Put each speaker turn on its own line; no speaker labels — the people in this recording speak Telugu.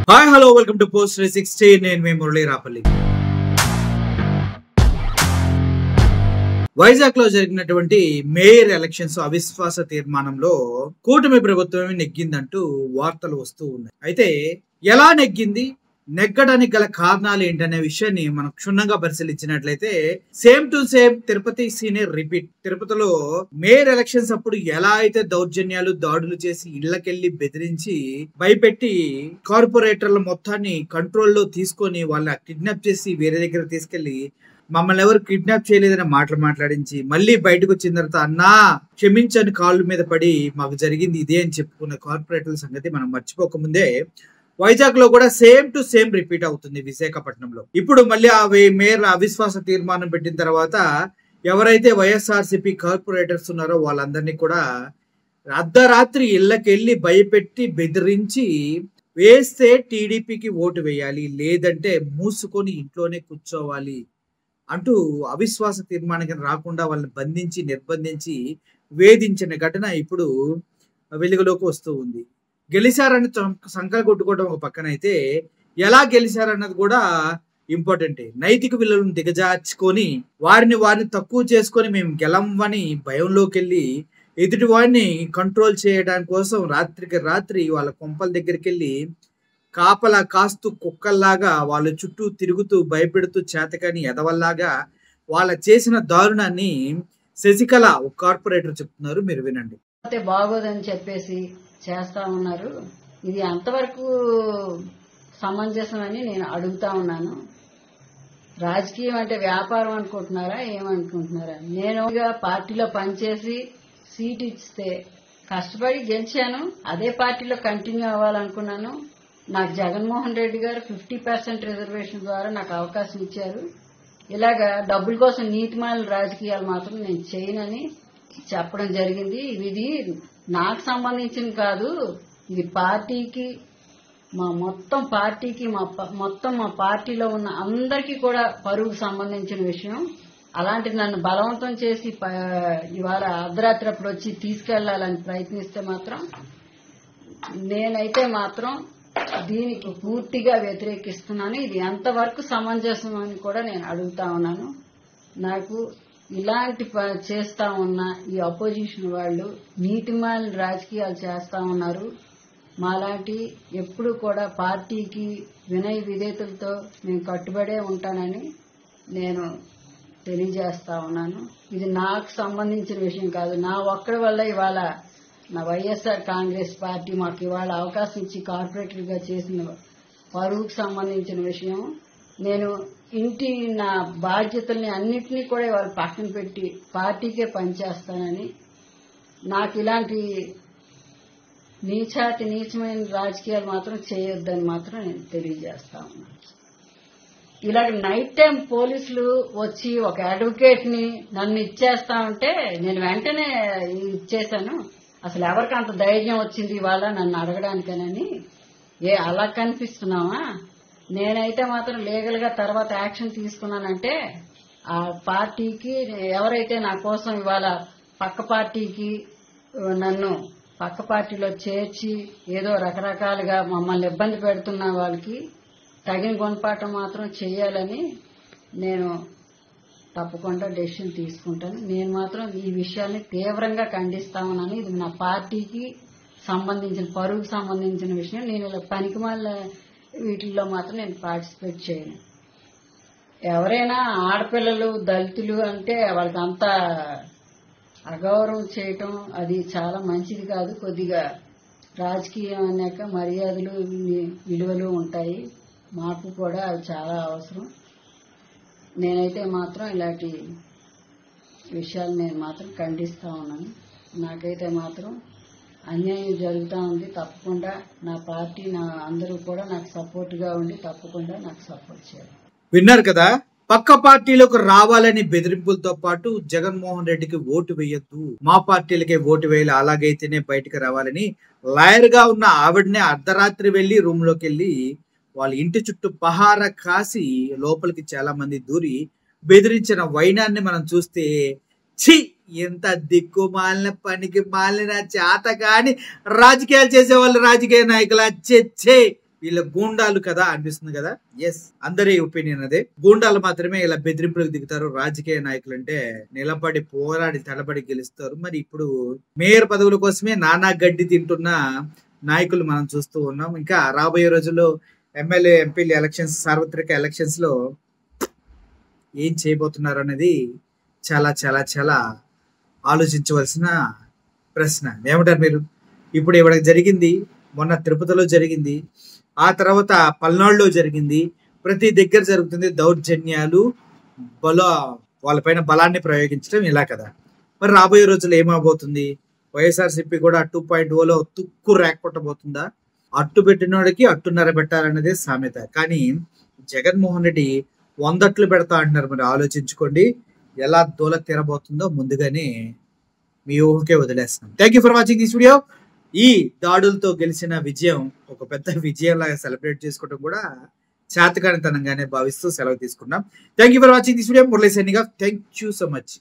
Hi hello welcome to post 360. నేను మీ మురళీ రాపల్లి. వైజాగ్ లో జరిగినటువంటి మేయర్ ఎలక్షన్స్ అవిశ్వాస తీర్మానంలో కూటమి ప్రభుత్వమే నెగ్గిందంటూ వార్తలు వస్తూ ఉన్నాయి. అయితే ఎలా నెగ్గింది, నెగ్గడానికి గల కారణాలు ఏంటనే విషయాన్ని మనం క్షుణ్ణంగా పరిశీలించినట్లయితే same to same Tirupati senior repeat. తిరుపతిలో మేయర్ ఎలక్షన్స్ అప్పుడు ఎలా అయితే దౌర్జన్యాలు దాడులు చేసి ఇళ్లకెళ్లి బెదిరించి భయపెట్టి కార్పొరేటర్ల మొత్తాన్ని కంట్రోల్లో తీసుకొని వాళ్ళ కిడ్నాప్ చేసి వేరే దగ్గర తీసుకెళ్లి మమ్మల్ని ఎవరు కిడ్నాప్ చేయలేదని మాటలు మాట్లాడించి మళ్ళీ బయటకు వచ్చిన తర్వాత అన్నా క్షమించని కాళ్ళ మీద పడి మాకు జరిగింది ఇదే అని చెప్పుకున్న కార్పొరేటర్ల సంగతి మనం మర్చిపోకముందే వైజాగ్ లో కూడా సేమ్ టు సేమ్ రిపీట్ అవుతుంది విశాఖపట్నంలో. ఇప్పుడు మళ్ళీ ఆ మేయర్ అవిశ్వాస తీర్మానం పెట్టిన తర్వాత ఎవరైతే వైఎస్ఆర్సీపీ కార్పొరేటర్స్ ఉన్నారో వాళ్ళందరినీ కూడా అర్ధరాత్రి ఇళ్ళకెళ్ళి భయపెట్టి బెదిరించి వేస్తే టీడీపీకి ఓటు వేయాలి, లేదంటే మూసుకొని ఇంట్లోనే కూర్చోవాలి అంటూ అవిశ్వాస తీర్మానం రాకుండా వాళ్ళని బంధించి నిర్బంధించి వేధించిన ఘటన ఇప్పుడు వెలుగులోకి వస్తూ ఉంది. గెలిచారని సంకల్ కొట్టుకోవడం ఒక పక్కన అయితే ఎలా గెలిచారన్నది కూడా ఇంపార్టెంటే. నైతిక విలువలను దిగజార్చుకొని వారిని తక్కువ చేసుకొని మేము గెలవని భయంలోకి వెళ్ళి ఎదుటి వాడిని కంట్రోల్ చేయడం కోసం రాత్రికి రాత్రి వాళ్ళ కొంపల దగ్గరికి వెళ్ళి కాపలా కాస్తూ కుక్కల్లాగా వాళ్ళ చుట్టూ తిరుగుతూ భయపెడుతూ చేతకాని ఎదవల్లాగా వాళ్ళ చేసిన దారుణాన్ని శశికళ ఒక కార్పొరేటర్ చెప్తున్నారు, మీరు వినండి.
బాగోదని చెప్పేసి చేస్తా ఉన్నారు. ఇది అంతవరకు సమంజసమని నేను అడుగుతా ఉన్నాను. రాజకీయం అంటే వ్యాపారం అనుకుంటున్నారా, ఏమనుకుంటున్నారా? నేను పార్టీలో పనిచేసి సీట్ ఇస్తే కష్టపడి గెలిచాను, అదే పార్టీలో కంటిన్యూ అవ్వాలనుకున్నాను. నాకు జగన్మోహన్ రెడ్డి గారు 50% రిజర్వేషన్ ద్వారా నాకు అవకాశం ఇచ్చారు. ఇలాగా డబ్బుల కోసం నీతిమాలిన రాజకీయాలు మాత్రం నేను చేయనని చెప్పడం జరిగింది. ఇది నాకు సంబంధించిన కాదు, ఇది పార్టీకి, మా పార్టీలో ఉన్న అందరికీ కూడా పరువుకు సంబంధించిన విషయం. అలాంటిది నన్ను బలవంతం చేసి ఇవాళ అర్ధరాత్రి అప్పుడు వచ్చి తీసుకెళ్లాలని ప్రయత్నిస్తే మాత్రం నేనైతే మాత్రం దీనికి పూర్తిగా వ్యతిరేకిస్తున్నాను. ఇది ఎంతవరకు సమంజసం అని కూడా నేను అడుగుతా ఉన్నాను. నాకు ఇలాంటి చేస్తా ఉన్న ఈ అపోజిషన్ వాళ్ళు నీతిమాలిన రాజకీయాలు చేస్తా ఉన్నారు. మాలాంటి ఎప్పుడు కూడా పార్టీకి వినయ విధేయతలతో నేను కట్టుబడే ఉంటానని నేను తెలియజేస్తా ఉన్నాను. ఇది నాకు సంబంధించిన విషయం కాదు. నా ఒక్కడి వల్ల ఇవాళ నా వైఎస్ఆర్ కాంగ్రెస్ పార్టీ మాకు ఇవాళ అవకాశం ఇచ్చి కార్పొరేటర్గా చేసిన పరువుకు సంబంధించిన విషయం. నేను నా బాధ్యతల్ని అన్నింటినీ కూడా ఇవాళ పక్కన పెట్టి పార్టీకే పనిచేస్తానని, నాకు ఇలాంటి నీచమైన రాజకీయాలు మాత్రం చేయొద్దని మాత్రం నేను తెలియజేస్తా ఉన్నాను. ఇలాగ నైట్ టైం పోలీసులు వచ్చి ఒక అడ్వకేట్ ని నన్ను ఇచ్చేస్తా ఉంటే నేను వెంటనే ఇచ్చేశాను. అసలు ఎవరికి అంత ధైర్యం వచ్చింది ఇవాళ నన్ను అడగడానికనని? అలా కనిపిస్తున్నావా? నేనైతే మాత్రం లీగల్ గా తర్వాత యాక్షన్ తీసుకున్నానంటే ఆ పార్టీకి ఎవరైతే నా కోసం ఇవాళ పక్క పార్టీలో చేర్చి ఏదో రకరకాలుగా మమ్మల్ని ఇబ్బంది పెడుతున్న వాళ్ళకి తగిన గుణపాఠం మాత్రం చేయాలని నేను తప్పకుండా డెసిషన్ తీసుకుంటాను. నేను మాత్రం ఈ విషయాన్ని తీవ్రంగా ఖండిస్తా ఉన్నాను. ఇది నా పార్టీకి సంబంధించిన, పరువుకు సంబంధించిన విషయం. నేను ఇలా పనికిమాల వీటిల్లో మాత్రం నేను పార్టిసిపేట్ చేయను. ఎవరైనా ఆడపిల్లలు దళితులు అంటే వాళ్ళకి అంత అగౌరవం చేయటం అది చాలా మంచిది కాదు. కొద్దిగా రాజకీయం అన్నాక మర్యాదలు విలువలు ఉంటాయి, మాకు కూడా అవి చాలా అవసరం. నేనైతే మాత్రం ఇలాంటి విషయాలు నేను మాత్రం ఖండిస్తా ఉన్నాను. నాకైతే మాత్రం అన్యాయం జరుగుతూ ఉంది. తప్పకుండా నా పార్టీ, నా అందరూ కూడా నాకు సపోర్ట్ గా ఉండి తప్పకుండా నాకు సపోర్ట్ చేయాలి.
విన్నారు కదా, పక్క పార్టీలోకి రావాలని బెదిరింపులతో పాటు జగన్మోహన్ రెడ్డికి ఓటు వేయొద్దు, మా పార్టీలకే ఓటు వేయాలి, అలాగైతేనే బయటకు రావాలని లాయర్ గా ఉన్న ఆవిడనే అర్ధరాత్రి వెళ్లి రూమ్ లోకి వెళ్లి వాళ్ళ ఇంటి చుట్టూ పహార కాసి లోపలికి చాలా మంది దూరి బెదిరించిన వైనాన్ని మనం చూస్తే ఛీ, ఎంత దిక్కుమాలిన పనికి మాలిన చేత కాని రాజకీయాలు చేసేవాళ్ళు రాజకీయ నాయకులు. అచ్చే వీళ్ళ గూండాలు కదా అనిపిస్తుంది కదా. ఎస్, అందరి ఒపీనియన్ అదే. గూండాలు మాత్రమే ఇలా బెదిరింపులకు దిగుతారు. రాజకీయ నాయకులు అంటే నిలబడి పోరాడి తలబడి గెలుస్తారు. మరి ఇప్పుడు మేయర్ పదవుల కోసమే నానా గడ్డి తింటున్న నాయకులు మనం చూస్తూ ఉన్నాం. ఇంకా రాబోయే రోజుల్లో ఎమ్మెల్యే ఎంపీల ఎలక్షన్స్, సార్వత్రిక ఎలక్షన్స్ లో ఏం చేయబోతున్నారు అనేది చాలా చాలా చాలా ఆలోచించవలసిన ప్రశ్న. ఏమంటారు మీరు? ఇప్పుడు ఇవాళ జరిగింది, మొన్న తిరుపతిలో జరిగింది, ఆ తర్వాత పల్నాడులో జరిగింది, ప్రతి దగ్గర జరుగుతుంది దౌర్జన్యాలు, వాళ్ళపైన బలాన్ని ప్రయోగించడం ఇలా కదా. మరి రాబోయే రోజుల్లో ఏమవబోతుంది? వైఎస్ఆర్సీపీ కూడా 2.0లో తుక్కు రేకపోతబోతుందా? అట్టు పెట్టినోడికి అట్టున్నర పెట్టాలన్నదే సామెత. కానీ జగన్మోహన్ రెడ్డి 100 అట్లు పెడతా అంటున్నారు. మరి ఆలోచించుకోండి, ఎలా దూల తీరబోతుందో ముందుగానే మీ ఊహకే వదిలేస్తున్నాం. Thank you for watching this video. ఈ దాడులతో గెలిచిన విజయం ఒక పెద్ద విజయం లాగా సెలబ్రేట్ చేసుకోవడం కూడా చేతకానితనంగానే భావిస్తూ సెలవు తీసుకున్నాం. Thank you for watching this video. Murali signing off. Thank you so much.